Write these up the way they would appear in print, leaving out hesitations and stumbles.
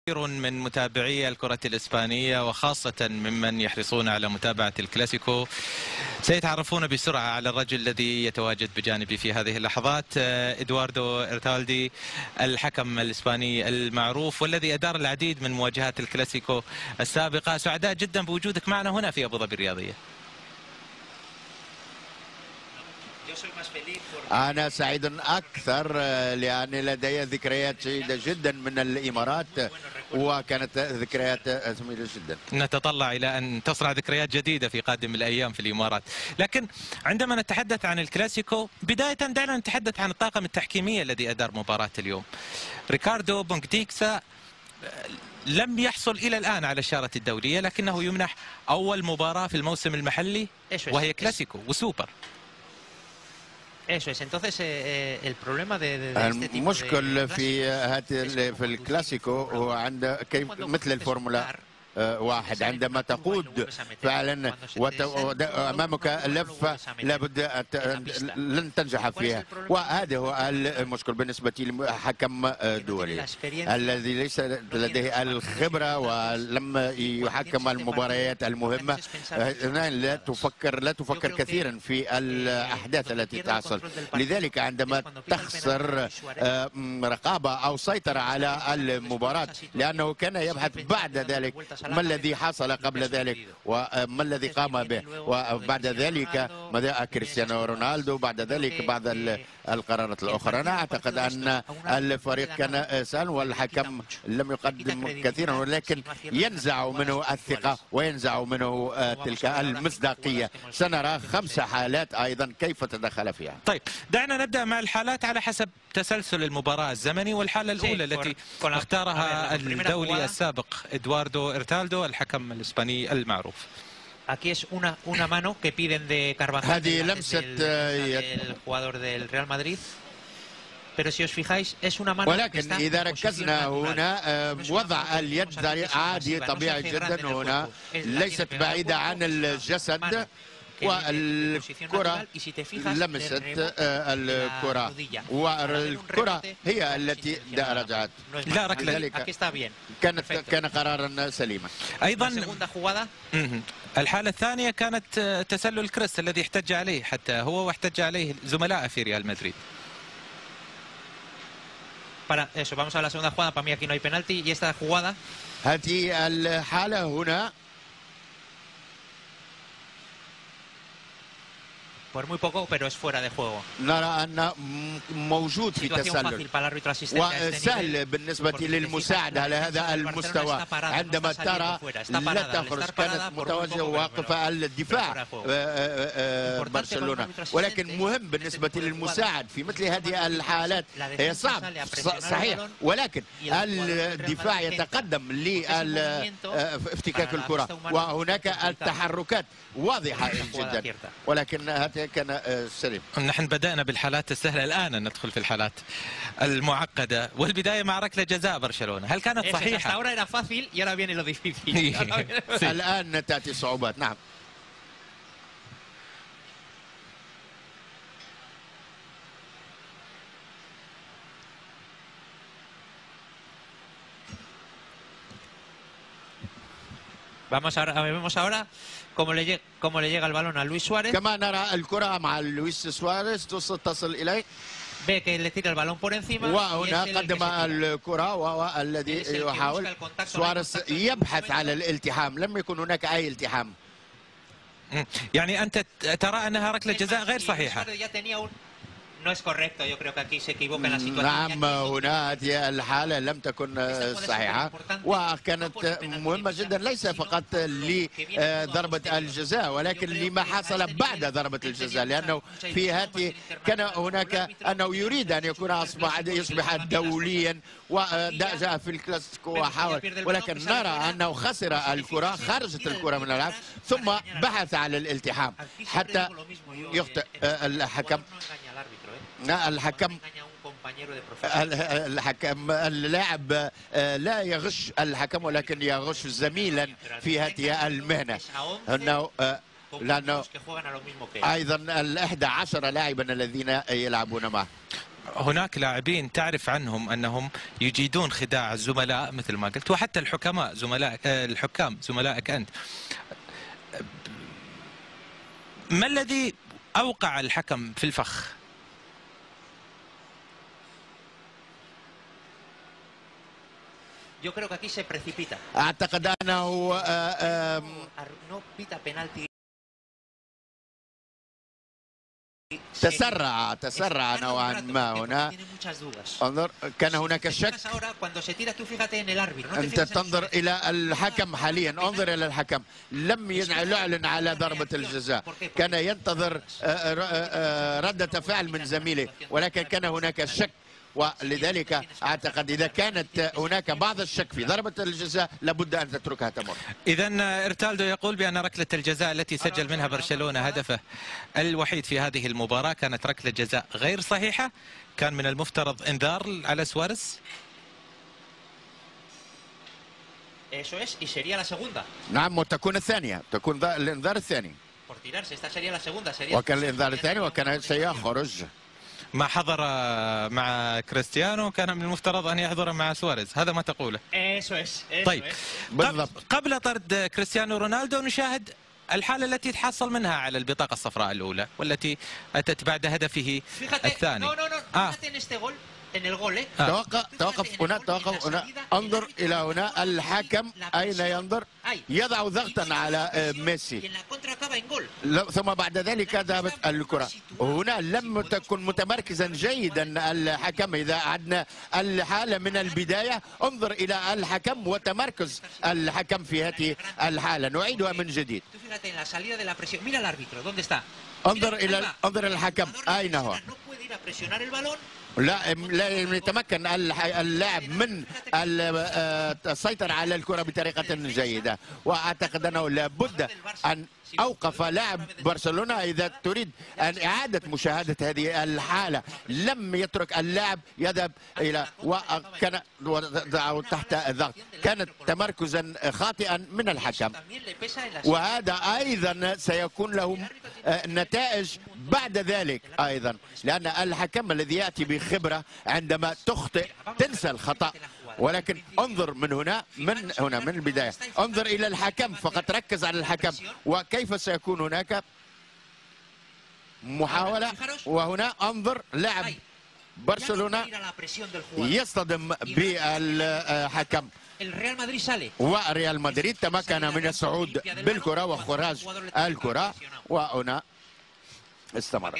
كثير من متابعي الكرة الإسبانية وخاصة ممن يحرصون على متابعة الكلاسيكو سيتعرفون بسرعة على الرجل الذي يتواجد بجانبي في هذه اللحظات، إدواردو إرتالدي، الحكم الإسباني المعروف والذي أدار العديد من مواجهات الكلاسيكو السابقة. سعداء جدا بوجودك معنا هنا في أبو ظبي الرياضية. أنا سعيد أكثر لأن لدي ذكريات جيدة جدا من الإمارات، وكانت ذكريات جميلة جدا. نتطلع إلى أن تصنع ذكريات جديدة في قادم الأيام في الإمارات. لكن عندما نتحدث عن الكلاسيكو بداية دعنا نتحدث عن الطاقم التحكيمي الذي أدار مباراة اليوم. ريكاردو بونغتيكسا لم يحصل إلى الآن على الشارة الدولية، لكنه يمنح أول مباراة في الموسم المحلي وهي كلاسيكو وسوبر. Eso es, entonces el problema de المشكل في الكلاسيكو هو عند مثل الفورمولا واحد، عندما تقود فعلا وامامك لفه لابد لن تنجح فيها، وهذا هو المشكل بالنسبه لحكم دولي الذي ليس لديه الخبره ولم يحكم المباريات المهمه. لا تفكر كثيرا في الاحداث التي تحصل، لذلك عندما تخسر رقابه او سيطره على المباراه، لانه كان يبحث بعد ذلك ما الذي حصل قبل ذلك وما الذي قام به، وبعد ذلك ماذا كريستيانو رونالدو، بعد ذلك بعض القرارات الأخرى. أنا أعتقد أن الفريق كان سهل والحكم لم يقدم كثيرا، ولكن ينزع منه الثقة وينزع منه تلك المصداقية. سنرى 5 حالات أيضا كيف تدخل فيها. طيب دعنا نبدأ مع الحالات على حسب تسلسل المباراة الزمني. والحالة الأولى التي اختارها الدولي السابق إدواردو إرتالدو الحكم الإسباني المعروف. Aquí es una mano que piden de Carvajal, هذه لمسة el jugador del Real Madrid. Pero si os fijáis es una mano. ولكن إذا ركزنا هنا وضع اليد عادي طبيعي جدا، هنا ليست بعيدة عن الجسد، والكرة لمست الكرة والكرة هي التي رجعت. لا ركلة، كان قرارا سليما. أيضا الحالة الثانية كانت تسلل كريس الذي احتج عليه حتى هو واحتج عليه زملائه في ريال مدريد. Para eso, vamos a la segunda jugada. Para mí aquí no hay penalti y esta jugada. هذه الحالة هنا por muy poco, pero es fuera de juego. نرى أن موجود في تسلل وسهل بالنسبة للمساعد على هذا المستوى. عندما ترى لا تخرج، كانت متوجهة واقفة الدفاع برشلونة، ولكن مهم بالنسبة للمساعد في مثل هذه الحالات. هي صعب صحيح، ولكن الدفاع يتقدم لافتكاك الكرة وهناك التحركات واضحة جدا، ولكن هذا كان سليم. نحن بدأنا بالحالات السهلة، الآن ندخل في الحالات المعقدة، والبداية مع ركلة جزاء برشلونة. هل كانت صحيحة؟ الآن تأتي صعوبات. نعم. Vemos ahora cómo le llega el balón a Luis Suárez. كما نرى الكرة مع لويس سواريز تصل إليه. ve que le tira el balón por encima. وهنا قدم الكرة وهو الذي يحاول. سواريز يبحث على الالتحام، لم يكن هناك أي التحام. يعني أنت ترى أنها ركلة جزاء غير صحيحة. No es correcto, yo creo que aquí se equivoca en la situación. نعم، هنا هذه الحالة لم تكن صحيحة وكانت مهمة جدا، ليس فقط لضربة الجزاء ولكن لما حصل بعد ضربة الجزاء، لأنه في هذه كان هناك أنه يريد أن يكون يصبح دوليا وجاء في الكلاسيكو وحاول، ولكن نرى أنه خسر الكرة، خرجت الكرة من الملعب ثم بحث على الالتحام حتى يخطئ الحكم. اللاعب لا يغش الحكم ولكن يغش زميلا في هذه المهنة، لأنه أيضا 11 لاعبا الذين يلعبون معه. هناك لاعبين تعرف عنهم أنهم يجيدون خداع الزملاء مثل ما قلت، وحتى الحكماء زملائك، الحكام زملائك أنت. ما الذي أوقع الحكم في الفخ؟ أعتقد أنه تسرع نوعا ما هنا. انظر، كان هناك شك. أنت تنظر إلى الحكم حاليا، انظر إلى الحكم، لم يعلن على ضربة الجزاء، كان ينتظر ردة فعل من زميله، ولكن كان هناك شك، ولذلك أعتقد إذا كانت هناك بعض الشك في ضربة الجزاء لابد أن تتركها تمر. إذا إرتالدو يقول بأن ركلة الجزاء التي سجل منها برشلونة هدفه الوحيد في هذه المباراة كانت ركلة جزاء غير صحيحة، كان من المفترض إنذار على سواريز. نعم، وتكون الثانية، تكون الإنذار الثاني، وكان الإنذار الثاني وكان سيخرج. ما حضر مع كريستيانو كان من المفترض أن يحضر مع سواريز، هذا ما تقوله. طيب، قبل طرد كريستيانو رونالدو نشاهد الحالة التي تحصل منها على البطاقة الصفراء الأولى والتي أتت بعد هدفه الثاني. توقف هنا، انظر إلى هنا، الحكم أين ينظر؟ يضع ضغطا على ميسي، ثم بعد ذلك ذهبت الكرة. هنا لم تكن متمركزا جيدا الحكم. إذا عدنا الحالة من البداية، انظر إلى الحكم وتمركز الحكم في هذه الحالة. نعيدها من جديد. انظر الحكم أين هو؟ لا يتمكن اللاعب من السيطرة على الكرة بطريقة جيدة، وأعتقد أنه لابد أن أوقف لاعب برشلونة إذا تريد أن إعادة مشاهدة هذه الحالة. لم يترك اللاعب يذهب إلى، وكان تحت ضغط، كانت تمركزا خاطئا من الحكم، وهذا أيضا سيكون له نتائج بعد ذلك أيضا، لأن الحكم الذي يأتي بخبرة عندما تخطئ تنسى الخطأ. ولكن انظر من البداية، انظر إلى الحكم فقط، ركز على الحكم وكيف سيكون هناك محاولة. وهنا انظر لاعب برشلونة يصطدم بالحكم، وريال مدريد تمكن من الصعود بالكرة وخراج الكرة، وهنا استمر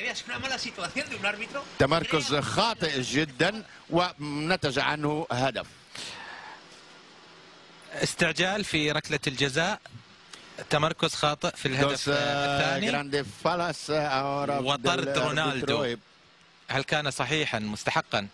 تمركز خاطئ جدا ونتج عنه هدف. استعجال في ركلة الجزاء، تمركز خاطئ في الهدف الثاني، وطرد رونالدو. هل كان صحيحا مستحقا؟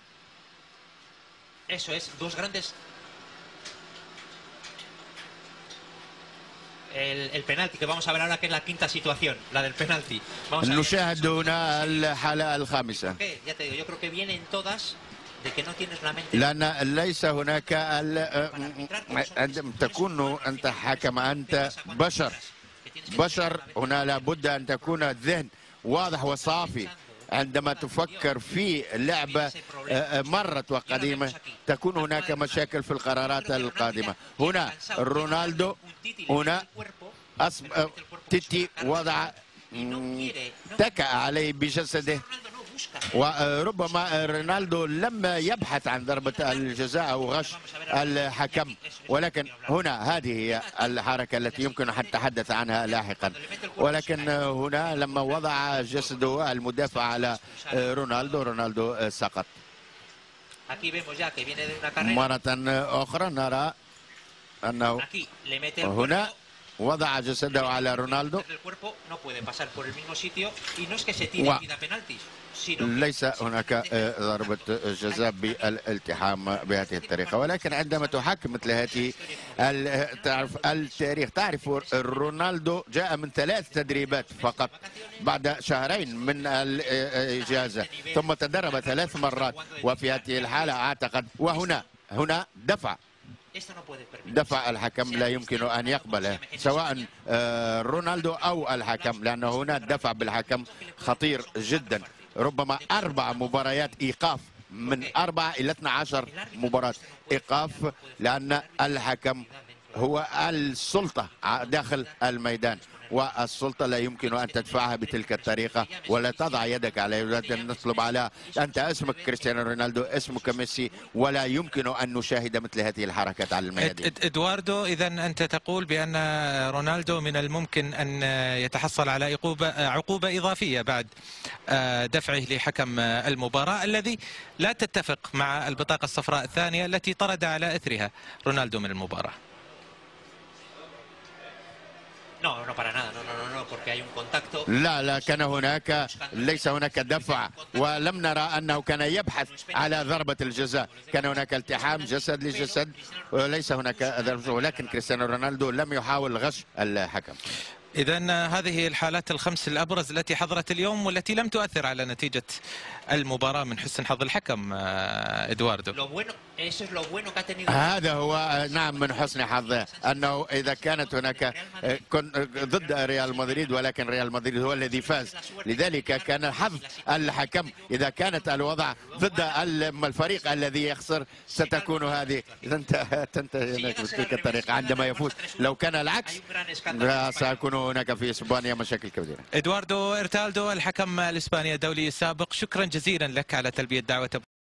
نشاهد هنا الحالة الخامسة، لأن ليس هناك تكون أنت حكم، أنت بشر، هنا لابد أن تكون الذهن واضح وصافي. عندما تفكر في لعبة مرت وقديمة تكون هناك مشاكل في القرارات القادمة. هنا رونالدو، هنا تيتي وضع تكأ عليه بجسده، وربما رونالدو لم يبحث عن ضربة الجزاء أو غش الحكم، ولكن هنا هذه هي الحركة التي يمكن أن نتحدث عنها لاحقا. ولكن هنا لما وضع جسده المدافع على رونالدو سقط. مرة أخرى نرى أنه هنا وضع جسده على رونالدو، ليس هناك ضربة جزاء بالالتحام بهذه الطريقة. ولكن عندما تحكم مثل هذه، تعرف رونالدو جاء من 3 تدريبات فقط بعد شهرين من الإجازة، ثم تدرب 3 مرات، وفي هذه الحالة أعتقد وهنا دفع الحكم لا يمكن أن يقبله، سواء رونالدو أو الحكم، لأنه هنا الدفع بالحكم خطير جدا. ربما 4 مباريات إيقاف، من 4 إلى 12 مباراة إيقاف، لأن الحكم هو السلطة داخل الميدان، والسلطة لا يمكن أن تدفعها بتلك الطريقة ولا تضع يدك على نطلب على أنت اسمك كريستيانو رونالدو، اسمك ميسي، ولا يمكن أن نشاهد مثل هذه الحركات على الميادين. إدواردو، إذا أنت تقول بأن رونالدو من الممكن أن يتحصل على عقوبة إضافية بعد دفعه لحكم المباراة الذي لا تتفق مع البطاقة الصفراء الثانية التي طرد على إثرها رونالدو من المباراة. لا كان هناك، ليس هناك دفع، ولم نرى أنه كان يبحث على ضربة الجزاء، كان هناك التحام جسد لجسد وليس هناك ضربة، ولكن كريستيانو رونالدو لم يحاول غش الحكم. إذن هذه الحالات الخمس الأبرز التي حضرت اليوم والتي لم تؤثر على نتيجة المباراة من حسن حظ الحكم إدواردو. هذا هو نعم من حسن حظه، أنه إذا كانت هناك ضد ريال مدريد ولكن ريال مدريد هو الذي فاز، لذلك كان حظ الحكم. إذا كانت الوضع ضد الفريق الذي يخسر ستكون هذه تنتهي بتلك الطريقة عندما يفوز. لو كان العكس سيكون هناك في إسبانيا مشاكل كبيرة. إدواردو إرتالدو الحكم الإسباني الدولي السابق، شكرا جزيلا لك على تلبية دعوة